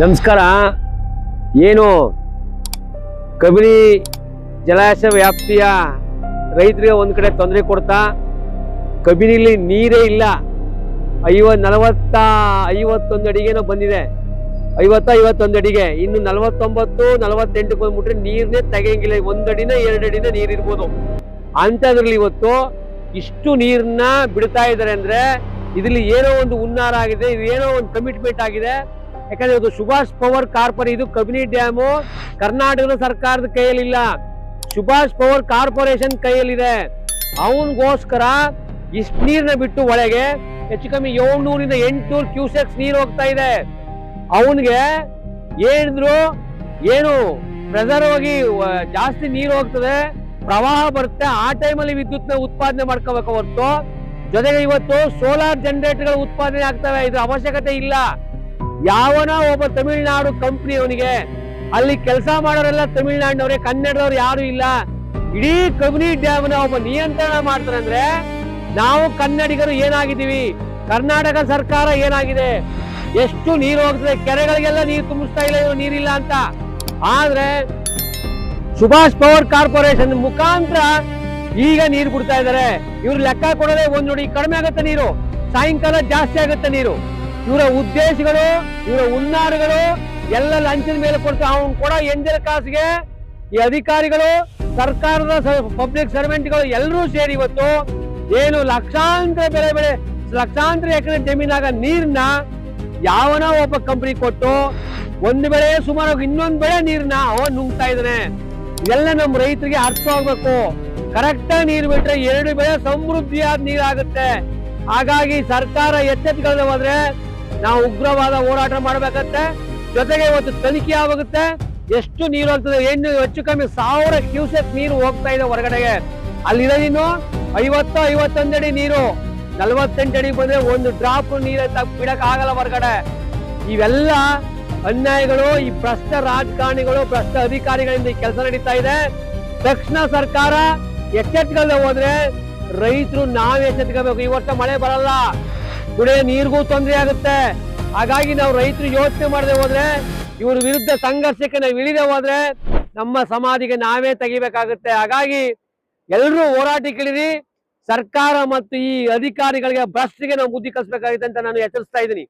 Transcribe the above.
ನಮಸ್ಕಾರ. ಏನು ಕಬಿನಿ ಜಲಾಶಯ ವ್ಯಾಪ್ತಿಯ ರೈತರಿಗೆ ಒಂದು ಕಡೆ ತೊಂದರೆ ಕೊಡ್ತಾ ಕಬಿನಿಲಿ ನೀರೇ ಇಲ್ಲ. 51 ಅಡಿಗೇನೋ ಬಂದಿದೆ, 51 ಅಡಿಗೆ. ಇನ್ನು 49 48 ಬಂದ್ಬಿಟ್ರೆ ನೀರನ್ನೇ ತೆಗೆಯಂಗಿಲ್ಲ. 1 ಅಡಿನ 2 ಅಡಿನ ನೀರಿರ್ಬೋದು. ಅಂಥದ್ರಲ್ಲಿ ಇವತ್ತು ಇಷ್ಟು ನೀರನ್ನ ಬಿಡ್ತಾ ಇದ್ದಾರೆ ಅಂದ್ರೆ ಇದರಲ್ಲಿ ಏನೋ ಒಂದು ಹುನ್ನಾರ ಆಗಿದೆ, ಇದು ಏನೋ ಒಂದು ಕಮಿಟ್ಮೆಂಟ್ ಆಗಿದೆ. ಯಾಕಂದ್ರೆ ಇದು ಸುಭಾಷ್ ಪವರ್ ಕಾರ್ಪೊರೇಷನ್, ಇದು ಕಬಿನಿ ಡ್ಯಾಮು ಕರ್ನಾಟಕದ ಸರ್ಕಾರದ ಕೈಯಲ್ಲಿಲ್ಲ, ಸುಭಾಷ್ ಪವರ್ ಕಾರ್ಪೊರೇಷನ್ ಕೈಯಲ್ಲಿದೆ. ಅವನಿಗೋಸ್ಕರ ಇಷ್ಟು ನೀರನ್ನ ಬಿಟ್ಟು ಒಳಗೆ ಹೆಚ್ಚು ಕಮ್ಮಿ 700 800 ಕ್ಯೂಸೆಕ್ಸ್ ನೀರು ಹೋಗ್ತಾ ಇದೆ. ಅವನಿಗೆ ಏನಿದ್ರು ಏನು ಪ್ರೆಸರ್ ಹೋಗಿ ಜಾಸ್ತಿ ನೀರು ಹೋಗ್ತದೆ, ಪ್ರವಾಹ ಬರುತ್ತೆ. ಆ ಟೈಮಲ್ಲಿ ವಿದ್ಯುತ್ನ ಉತ್ಪಾದನೆ ಮಾಡ್ಕೋಬೇಕು ಹೊರತು ಜೊತೆಗೆ ಇವತ್ತು ಸೋಲಾರ್ ಜನರೇಟರ್ಗಳ ಉತ್ಪಾದನೆ ಆಗ್ತವೆ. ಇದು ಅವಶ್ಯಕತೆ ಇಲ್ಲ. ಯಾವನ ಒಬ್ಬ ತಮಿಳುನಾಡು ಕಂಪ್ನಿ, ಅವನಿಗೆ ಅಲ್ಲಿ ಕೆಲಸ ಮಾಡೋರೆಲ್ಲ ತಮಿಳುನಾಡಿನವ್ರೆ, ಕನ್ನಡದವ್ರು ಯಾರು ಇಲ್ಲ. ಇಡೀ ಕಬಿನಿ ಡ್ಯಾಮ್ ನ ಒಬ್ಬ ನಿಯಂತ್ರಣ ಮಾಡ್ತಾರೆ ಅಂದ್ರೆ ನಾವು ಕನ್ನಡಿಗರು ಏನಾಗಿದ್ದೀವಿ, ಕರ್ನಾಟಕ ಸರ್ಕಾರ ಏನಾಗಿದೆ, ಎಷ್ಟು ನೀರು ಹೋಗ್ತದೆ, ಕೆರೆಗಳಿಗೆಲ್ಲ ನೀರು ತುಂಬಿಸ್ತಾ ಇಲ್ಲ, ಇವರು ನೀರಿಲ್ಲ ಅಂತ. ಆದ್ರೆ ಸುಭಾಷ್ ಪವರ್ ಕಾರ್ಪೊರೇಷನ್ ಮುಖಾಂತರ ಈಗ ನೀರು ಬಿಡ್ತಾ ಇದ್ದಾರೆ. ಇವ್ರು ಲೆಕ್ಕ ಕೊಡೋದೇ ಒಂದ್ ನೋಡಿ, ಕಡಿಮೆ ಆಗುತ್ತೆ ನೀರು, ಸಾಯಂಕಾಲ ಜಾಸ್ತಿ ಆಗುತ್ತೆ ನೀರು. ಇವರ ಉದ್ದೇಶಗಳು, ಇವರ ಹುನ್ನಾರಗಳು ಎಲ್ಲ ಲಂಚದ ಮೇಲೆ ಕೊಡ್ತಾರೆ. ಅವನು ಕೊಡೋ ಎಂಜಲ್ ಕಾಸಿಗೆ ಈ ಅಧಿಕಾರಿಗಳು, ಸರ್ಕಾರದ ಪಬ್ಲಿಕ್ ಸರ್ವೆಂಟ್ಗಳು ಎಲ್ಲರೂ ಸೇರಿ ಇವತ್ತು ಏನು ಲಕ್ಷಾಂತರ ಲಕ್ಷಾಂತರ ಎಕರೆ ಜಮೀನಾಗ ನೀರ್ನ ಯಾವನ ಒಬ್ಬ ಕಂಪನಿ ಕೊಟ್ಟು ಒಂದು ಬೆಳೆ ಸುಮಾರು ಇನ್ನೊಂದು ಬೆಳೆ ನೀರ್ನ ಅವನ್ ನುಂಗ್ತಾ ಇದ್ದಾನೆ. ಇದೆಲ್ಲ ನಮ್ಮ ರೈತರಿಗೆ ಅರ್ಥ ಆಗ್ಬೇಕು. ಕರೆಕ್ಟ್ ಆಗಿ ನೀರು ಬಿಟ್ರೆ 2 ಬೆಳೆ ಸಮೃದ್ಧಿಯಾದ ನೀರಾಗುತ್ತೆ. ಹಾಗಾಗಿ ಸರ್ಕಾರ ಎಚ್ಚೆತ್ತುಕೊಳ್ಳದೆ ಹೋದ್ರೆ ನಾವು ಉಗ್ರವಾದ ಹೋರಾಟ ಮಾಡ್ಬೇಕತ್ತೆ. ಜೊತೆಗೆ ಇವತ್ತು ತನಿಖೆ ಆಗುತ್ತೆ, ಎಷ್ಟು ನೀರು ಹೋಗ್ತದೆ. ಹೆಚ್ಚು ಕಮ್ಮಿ 1000 ಕ್ಯೂಸೆಕ್ ನೀರು ಹೋಗ್ತಾ ಇದೆ ಹೊರಗಡೆಗೆ. ಅಲ್ಲಿರೋದಿನ್ನು 51 ಅಡಿ ನೀರು, 48 ಅಡಿ ಬಂದ್ರೆ ಒಂದು ಡ್ರಾಪ್ ನೀರು ಬಿಡಕ್ ಆಗಲ್ಲ ಹೊರಗಡೆ. ಇವೆಲ್ಲ ಅನ್ಯಾಯಗಳು, ಈ ಭ್ರಷ್ಟ ರಾಜಕಾರಣಿಗಳು, ಭ್ರಷ್ಟ ಅಧಿಕಾರಿಗಳಿಂದ ಈ ಕೆಲಸ ನಡೀತಾ ಇದೆ. ತಕ್ಷಣ ಸರ್ಕಾರ ಎಚ್ಚೆತ್ಕೊಳ್ಳದೆ ಹೋದ್ರೆ ರೈತರು ನಾವ್ ಎಚ್ಚೆತ್ಕೋಬೇಕು. ಈ ವರ್ಷ ಮಳೆ ಬರಲ್ಲ, ಕುಡಿಯೋ ನೀರಿಗೂ ತೊಂದರೆ ಆಗುತ್ತೆ. ಹಾಗಾಗಿ ನಾವು ರೈತರು ಯೋಚನೆ ಮಾಡದೆ ಹೋದ್ರೆ, ಇವ್ರ ವಿರುದ್ಧ ಸಂಘರ್ಷಕ್ಕೆ ನಾವು ಇಳಿದೆ ಹೋದ್ರೆ ನಮ್ಮ ಸಮಾಧಿಗೆ ನಾವೇ ತೆಗಿಬೇಕಾಗುತ್ತೆ. ಹಾಗಾಗಿ ಎಲ್ಲರೂ ಹೋರಾಟಕ್ಕಿಳಿರಿ. ಸರ್ಕಾರ ಮತ್ತು ಈ ಅಧಿಕಾರಿಗಳಿಗೆ ಭ್ರಷ್ಟಿಗೆ ನಾವು ಬುದ್ಧಿ ಕಲಿಸಬೇಕಾಗಿದೆ ಅಂತ ನಾನು ಎಚ್ಚರಿಸ್ತಾ ಇದ್ದೀನಿ.